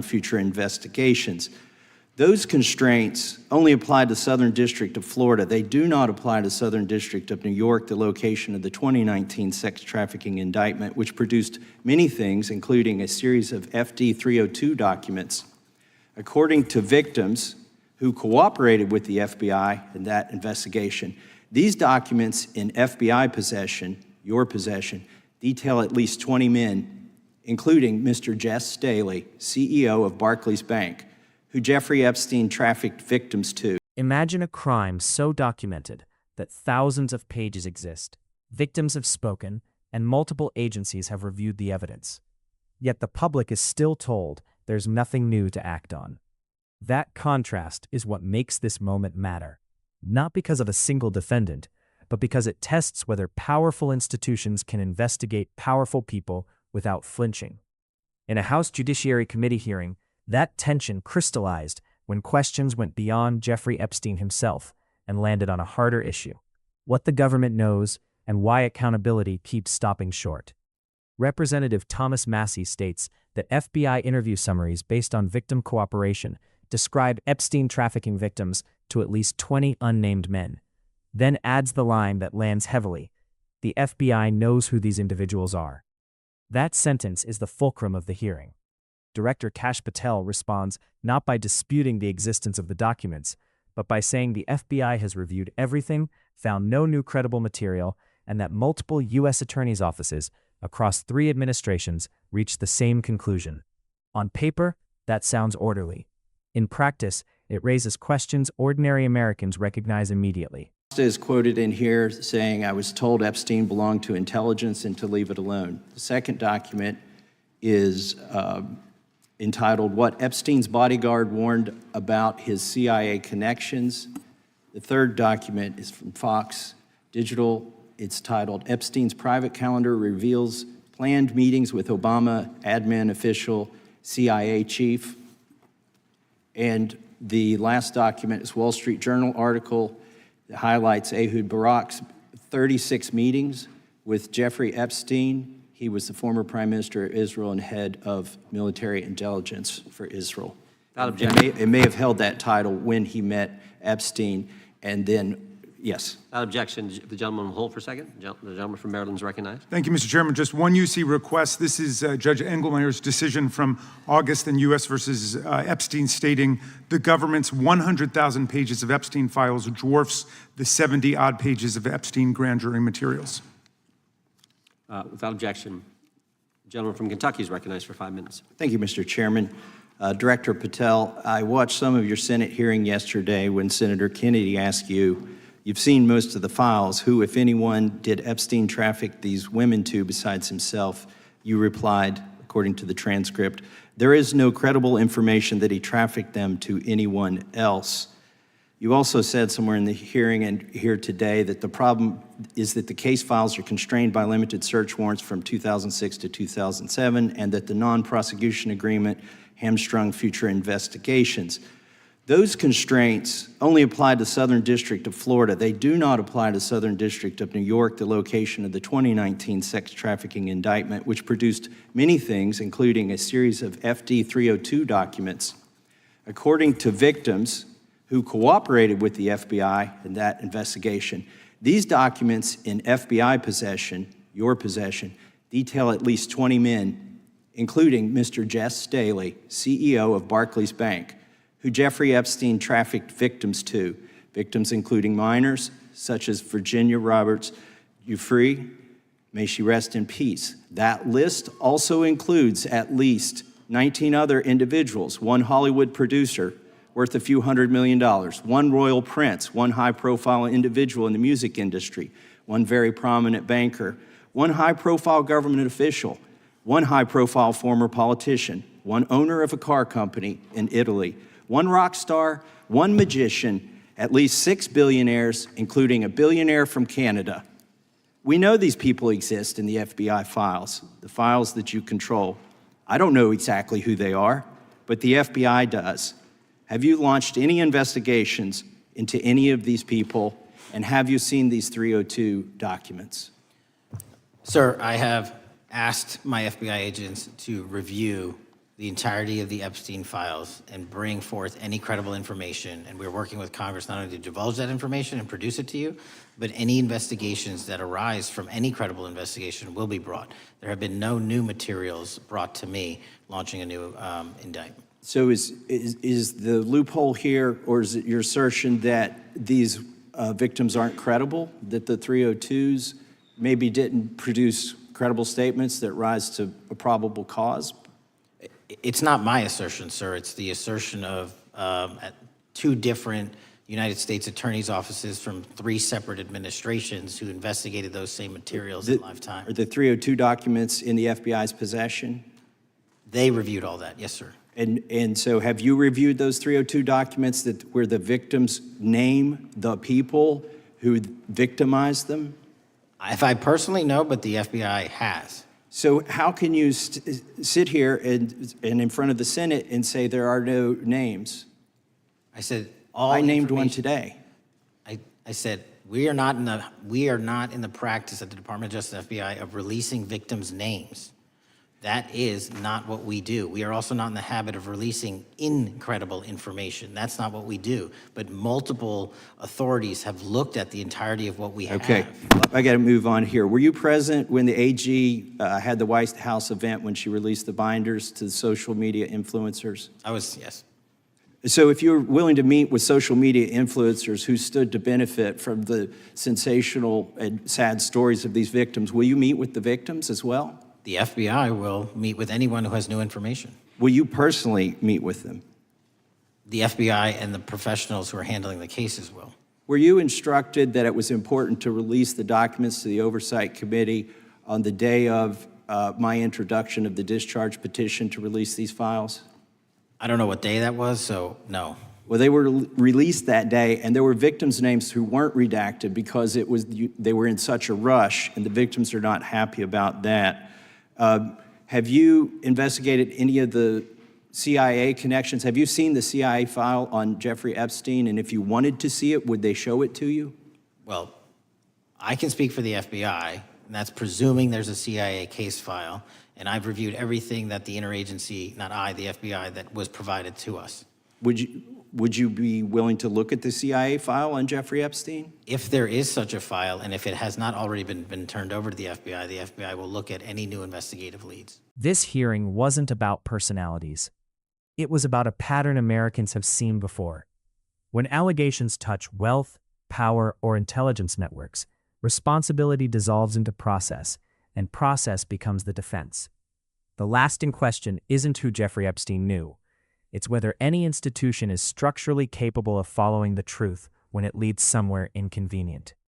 future investigations. Those constraints only apply to Southern District of Florida. They do not apply to Southern District of New York, the location of the 2019 sex trafficking indictment, which produced many things, including a series of FD 302 documents. According to victims who cooperated with the FBI in that investigation, these documents in FBI possession, your possession, detail at least 20 men, including Mr. Jess Staley, CEO of Barclays Bank, who Jeffrey Epstein trafficked victims to. Imagine a crime so documented that thousands of pages exist, victims have spoken, and multiple agencies have reviewed the evidence. Yet the public is still told there's nothing new to act on. That contrast is what makes this moment matter, not because of a single defendant, but because it tests whether powerful institutions can investigate powerful people without flinching. In a House Judiciary Committee hearing, that tension crystallized when questions went beyond Jeffrey Epstein himself and landed on a harder issue: what the government knows and why accountability keeps stopping short. Representative Thomas Massie states that FBI interview summaries based on victim cooperation describe Epstein trafficking victims to at least 20 unnamed men, then adds the line that lands heavily: the FBI knows who these individuals are. That sentence is the fulcrum of the hearing. Director Kash Patel responds not by disputing the existence of the documents, but by saying the FBI has reviewed everything, found no new credible material, and that multiple U.S. attorneys' offices across 3 administrations reached the same conclusion. On paper, that sounds orderly. In practice, it raises questions ordinary Americans recognize immediately. Is quoted in here saying, "I was told Epstein belonged to intelligence and to leave it alone." The second document is entitled, "What Epstein's Bodyguard Warned About His CIA Connections." The third document is from Fox Digital. It's titled, "Epstein's Private Calendar Reveals Planned Meetings with Obama Admin Official, CIA Chief." And the last document is Wall Street Journal article that highlights Ehud Barak's 36 meetings with Jeffrey Epstein. He was the former Prime Minister of Israel and head of military intelligence for Israel. It may have held that title when he met Epstein, and then, yes. Without objection, the gentleman will hold for a second. The gentleman from Maryland is recognized. Thank you, Mr. Chairman. Just one UC request. This is Judge Engelmeyer's decision from August in U.S. versus Epstein, stating the government's 100,000 pages of Epstein files dwarfs the 70-odd pages of Epstein grand jury materials. Without objection, the gentleman from Kentucky is recognized for 5 minutes. Thank you, Mr. Chairman. Director Patel, I watched some of your Senate hearing yesterday when Senator Kennedy asked you, you've seen most of the files, who, if anyone, did Epstein traffic these women to besides himself? You replied, according to the transcript, there is no credible information that he trafficked them to anyone else. You also said somewhere in the hearing and here today that the problem is that the case files are constrained by limited search warrants from 2006 to 2007, and that the non-prosecution agreement hamstrung future investigations. Those constraints only apply to Southern District of Florida. They do not apply to Southern District of New York, the location of the 2019 sex trafficking indictment, which produced many things, including a series of FD 302 documents. According to victims who cooperated with the FBI in that investigation, these documents in FBI possession, your possession, detail at least 20 men, including Mr. Jess Staley, CEO of Barclays Bank, who Jeffrey Epstein trafficked victims to, victims including minors, such as Virginia Roberts Giuffre, may she rest in peace. That list also includes at least 19 other individuals, one Hollywood producer worth a few $100 million, one royal prince, one high-profile individual in the music industry, one very prominent banker, one high-profile government official, one high-profile former politician, one owner of a car company in Italy, one rock star, one magician, at least 6 billionaires, including a billionaire from Canada. We know these people exist in the FBI files, the files that you control. I don't know exactly who they are, but the FBI does. Have you launched any investigations into any of these people, and have you seen these 302 documents? Sir, I have asked my FBI agents to review the entirety of the Epstein files and bring forth any credible information. And we're working with Congress not only to divulge that information and produce it to you, but any investigations that arise from any credible investigation will be brought. There have been no new materials brought to me launching a new indictment. So is the loophole here, or is it your assertion that these victims aren't credible, that the 302s maybe didn't produce credible statements that rise to a probable cause? It's not my assertion, sir. It's the assertion of two different United States attorneys' offices from 3 separate administrations who investigated those same materials in lifetime. Are the 302 documents in the FBI's possession? They reviewed all that, yes, sir. And so have you reviewed those 302 documents where the victims name the people who victimized them? If I personally know, but the FBI has. So how can you sit here and in front of the Senate and say there are no names? I said all. I named one information- today. I said we are not in the practice at the Department of Justice FBI of releasing victims' names. That is not what we do. We are also not in the habit of releasing incredible information. That's not what we do. But multiple authorities have looked at the entirety of what we have. Okay, I got to move on here. Were you present when the AG had the White House event when she released the binders to the social media influencers? I was, yes. So if you're willing to meet with social media influencers who stood to benefit from the sensational and sad stories of these victims, will you meet with the victims as well? The FBI will meet with anyone who has new information. Will you personally meet with them? The FBI and the professionals who are handling the cases will. Were you instructed that it was important to release the documents to the Oversight Committee on the day of my introduction of the discharge petition to release these files? I don't know what day that was, so no. Well, they were released that day, and there were victims' names who weren't redacted because they were in such a rush, and the victims are not happy about that. Have you investigated any of the CIA connections? Have you seen the CIA file on Jeffrey Epstein? And if you wanted to see it, would they show it to you? Well, I can speak for the FBI, and that's presuming there's a CIA case file, and I've reviewed everything that the interagency, not I, the FBI, that was provided to us. Would you be willing to look at the CIA file on Jeffrey Epstein? If there is such a file, and if it has not already been turned over to the FBI will look at any new investigative leads. This hearing wasn't about personalities. It was about a pattern Americans have seen before. When allegations touch wealth, power, or intelligence networks, responsibility dissolves into process, and process becomes the defense. The lasting question isn't who Jeffrey Epstein knew. It's whether any institution is structurally capable of following the truth when it leads somewhere inconvenient.